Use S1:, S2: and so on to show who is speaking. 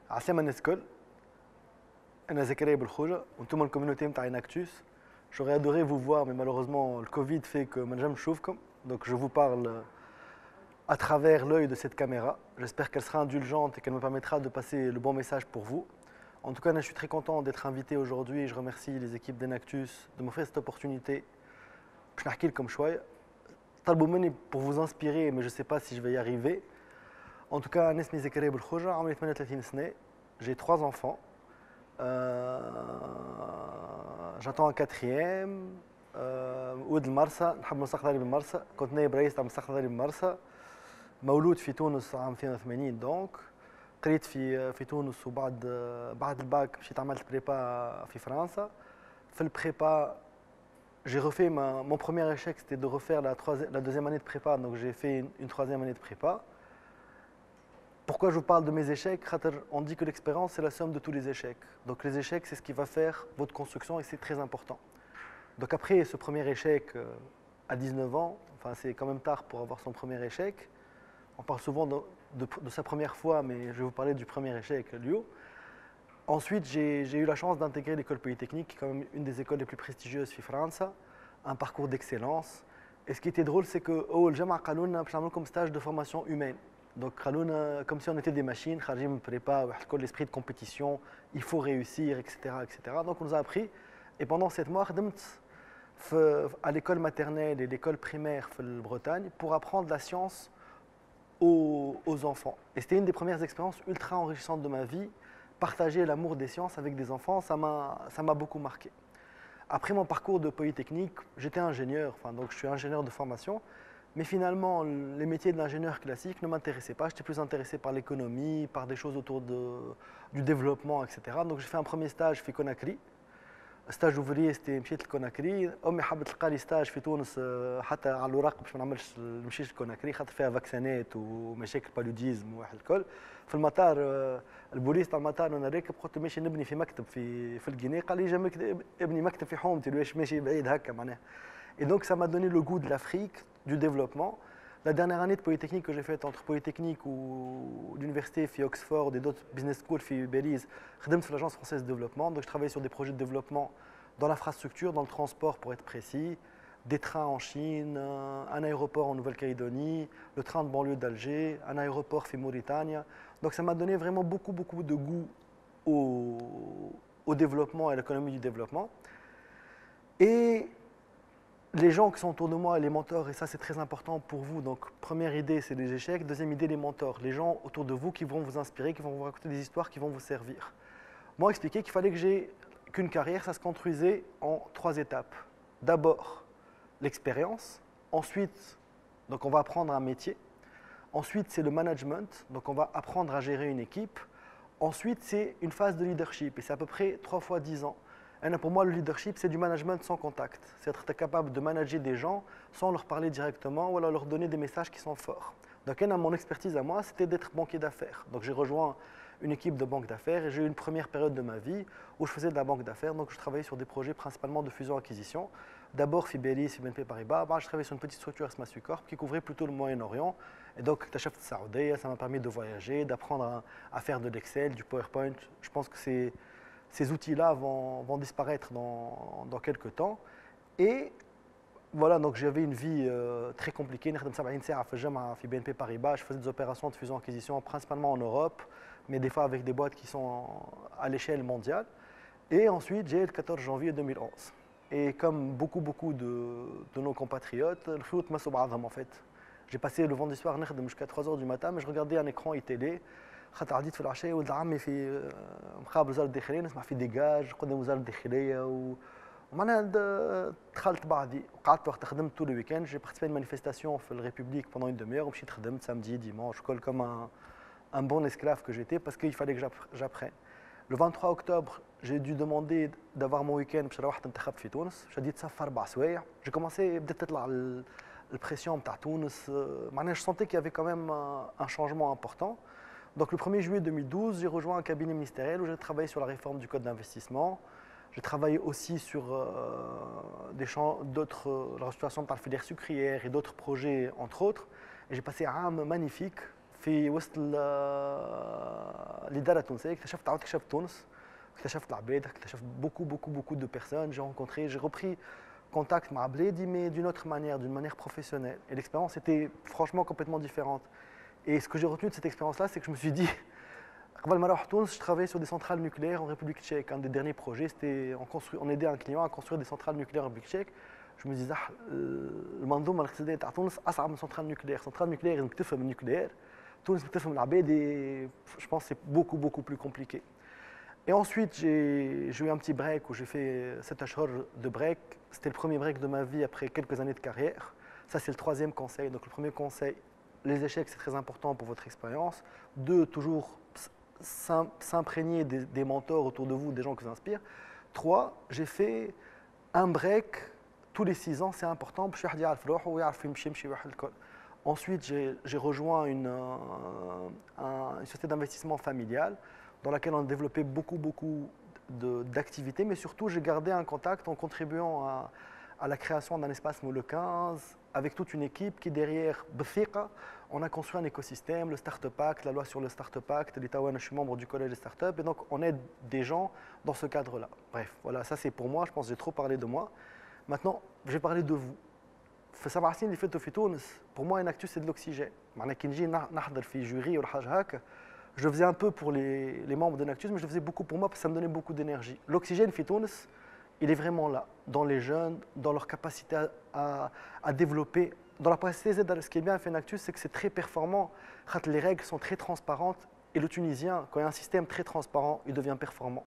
S1: عسلامة الناس الكل. أنا زكريا بالخوجة وأنتم الكوميونيتي نتاع Inactus. J'aurais adoré vous voir, mais malheureusement, le Covid fait que ما نجمش نشوفكم. Donc je vous parle à travers l'œil de cette caméra. J'espère qu'elle sera indulgente et qu'elle me permettra de passer le bon message pour vous. En tout cas, je suis très content d'être invité aujourd'hui et je remercie les équipes d'Inactus de m'offrir cette opportunité. Je vais vous comme choix. طلبوا مني pour vous inspirer, mais je ne sais pas si je vais y arriver. En tout cas, أنا اسمي زكريا بالخوجة، عمري 38 سنة. J'ai 3 enfants. J'attends un quatrième. ولد المرسى، نحب نلصق ثاني بالمرسى، كنت نائب رئيس تاع ملصق ثاني بالمرسى. مولود في تونس عام 82 دونك. قريت في تونس وبعد بعد الباك مشيت عملت بريبا في فرنسا. في البريبا j'ai refait mon premier échec, c'était de refaire la deuxième année de prépa, donc j'ai fait une troisième année de prépa. Pourquoi je vous parle de mes échecs? On dit que l'expérience, c'est la somme de tous les échecs. Donc les échecs, c'est ce qui va faire votre construction et c'est très important. Donc après ce premier échec à 19 ans, enfin c'est quand même tard pour avoir son premier échec. On parle souvent de sa première fois, mais je vais vous parler du premier échec, Lio. Ensuite, j'ai eu la chance d'intégrer l'école polytechnique, qui est quand même une des écoles les plus prestigieuses de France, un parcours d'excellence. Et ce qui était drôle, c'est que au Jama Kalouna, comme stage de formation humaine. Donc, comme si on était des machines, Kharjim prépa, l'esprit de compétition, il faut réussir, etc., etc. Donc, on nous a appris. Et pendant 7 mois, à l'école maternelle et l'école primaire en Bretagne pour apprendre la science aux enfants. Et c'était une des premières expériences ultra enrichissantes de ma vie. Partager l'amour des sciences avec des enfants, ça m'a beaucoup marqué. Après mon parcours de polytechnique, j'étais ingénieur, donc je suis ingénieur de formation, mais finalement les métiers de l'ingénieur classique ne m'intéressaient pas. J'étais plus intéressé par l'économie, par des choses autour du développement, etc. Donc j'ai fait un premier stage chez Conakry. ستاج اوفري ستي مشيت لكوناكري. امي حبت تلقى لي ستاج في تونس حتى على الوراق باش ما نمشيش لكوناكري خاطر فيها فاكسانات ومشاكل بالوديزم وواحد الكل. في المطار البوليس تاع المطار وانا راكب قلت ماشي نبني في مكتب في الجنيه، قال لي جنبك ابني مكتب في حومتي واش ماشي بعيد هكا معناها. Et donc ça m'a donné le goût de l'Afrique, du développement. La dernière année de Polytechnique que j'ai faite entre Polytechnique ou l'université في Oxford et d'autres business schools في Belize, خدمت في l'agence française de développement. Donc je travaillais sur des projets de développement dans l'infrastructure, dans le transport pour être précis, des trains en Chine, un aéroport en Nouvelle-Calédonie, le train de banlieue d'Alger, un aéroport في Mauritanie. Donc ça m'a donné vraiment beaucoup de goût au développement et à l'économie du développement. Et les gens qui sont autour de moi, les mentors, et ça c'est très important pour vous. Donc première idée, c'est les échecs. Deuxième idée, les mentors, les gens autour de vous qui vont vous inspirer, qui vont vous raconter des histoires, qui vont vous servir. Moi, expliquer qu'il fallait qu'une carrière, ça se construisait en 3 étapes. D'abord, l'expérience. Ensuite, donc on va apprendre un métier. Ensuite, c'est le management. Donc on va apprendre à gérer une équipe. Ensuite, c'est une phase de leadership. Et c'est à peu près 3 fois 10 ans. Et pour moi, le leadership, c'est du management sans contact. C'est être capable de manager des gens sans leur parler directement ou alors leur donner des messages qui sont forts. Donc, mon expertise à moi, c'était d'être banquier d'affaires. Donc, j'ai rejoint une équipe de banque d'affaires et j'ai eu une première période de ma vie où je faisais de la banque d'affaires. Donc, je travaillais sur des projets principalement de fusion-acquisition. D'abord, Fibelis, BNP Paribas. Je travaillais sur une petite structure Smassu Corp qui couvrait plutôt le Moyen-Orient. Et donc, Tachaf Saoudé, ça m'a permis de voyager, d'apprendre à faire de l'Excel, du PowerPoint. Je pense que ces outils-là vont disparaître dans quelques temps. Et voilà, donc j'avais une vie très compliquée. Je BNP Paribas, je faisais des opérations de fusion-acquisition principalement en Europe, mais des fois avec des boîtes qui sont à l'échelle mondiale. Et ensuite, j'ai le 14 janvier 2011. Et comme beaucoup de nos compatriotes, le foot m'a sauvé en fait. J'ai passé le vendredi soir jusqu'à 3 h du matin, mais je regardais un écran télé. خاطر عديت في العشاء ولد عمي في مقابل وزاره الداخليه نسمع في ديجاج قدام وزاره الداخليه ومعناها دخلت بعضي وقعدت وقت خدمت طول الويكاند. جي بارتيسيبي مانيفيستاسيون في الريبوبليك pendant une demi-heure ومشيت خدمت samedi dimanche comme un bon esclave que j'étais parce qu'il fallait que j'apprenne. Le 23 octobre, j'ai dû demander d'avoir mon week-end باش نروح ننتخب في تونس. شديت صف 4 سوايع. J'ai commencé بدات تطلع البريسيون تاع تونس. معناها je sentais qu'il y avait quand même un changement important. Donc le 1er juillet 2012, j'ai rejoint un cabinet ministériel où j'ai travaillé sur la réforme du code d'investissement. J'ai travaillé aussi sur la restauration par la filière sucrière et d'autres projets, entre autres. Et j'ai passé un an magnifique, في وسط الاداره التونسيه اكتشفت تونس، اكتشفت العباد، اكتشفت beaucoup de personnes, j'ai rencontré, j'ai repris contact مع بلادي mais d'une manière professionnelle. Et l'expérience était franchement complètement différente. Et ce que j'ai retenu de cette expérience-là, c'est que je me suis dit, قبل ما نروح تونس, je travaillais sur des centrales nucléaires en République tchèque. Un des derniers projets, c'était on aidait un client à construire des centrales nucléaires en République tchèque. Je me disais, المنظومه الاقتصاديه تاع تونس اصعب من centrale nucléaire. Centrale nucléaire, لازم تفهم النيوكليير. تونس تفهم العباد et je pense que c'est beaucoup plus compliqué. Et ensuite, j'ai eu un petit break où j'ai fait 7 ashhur de break. C'était le premier break de ma vie après quelques années de carrière. Ça, c'est le troisième conseil. Donc, le premier conseil, les échecs, c'est très important pour votre expérience. 2, toujours s'imprégner des mentors autour de vous, des gens qui vous inspirent. 3, j'ai fait un break tous les 6 ans, c'est important. Ensuite, j'ai rejoint une société d'investissement familiale dans laquelle on a développé beaucoup d'activités, mais surtout j'ai gardé un contact en contribuant à la création d'un espace Moule 15 avec toute une équipe qui derrière Bthika, on a construit un écosystème, le Startup Act, la loi sur le Startup Act, je suis membre du collège des startups et donc on aide des gens dans ce cadre-là. Bref, voilà, ça c'est pour moi, je pense que j'ai trop parlé de moi. Maintenant, je vais parler de vous. في 7 سنين اللي فاتوا في تونس, pour moi une actu c'est de l'oxygène. معناها كي نجي نحضر في جوري ولا حاجه هكا, je faisais un peu pour les membres de Nactus, mais je le faisais beaucoup pour moi parce que ça me donnait beaucoup d'énergie. L'oxygène في تونس, il est vraiment là, dans les jeunes, dans leur capacité à développer. Dans la capacité, ce qui est bien avec Nactus, c'est que c'est très performant. Les règles sont très transparentes et le Tunisien, quand il y a un système très transparent, il devient performant.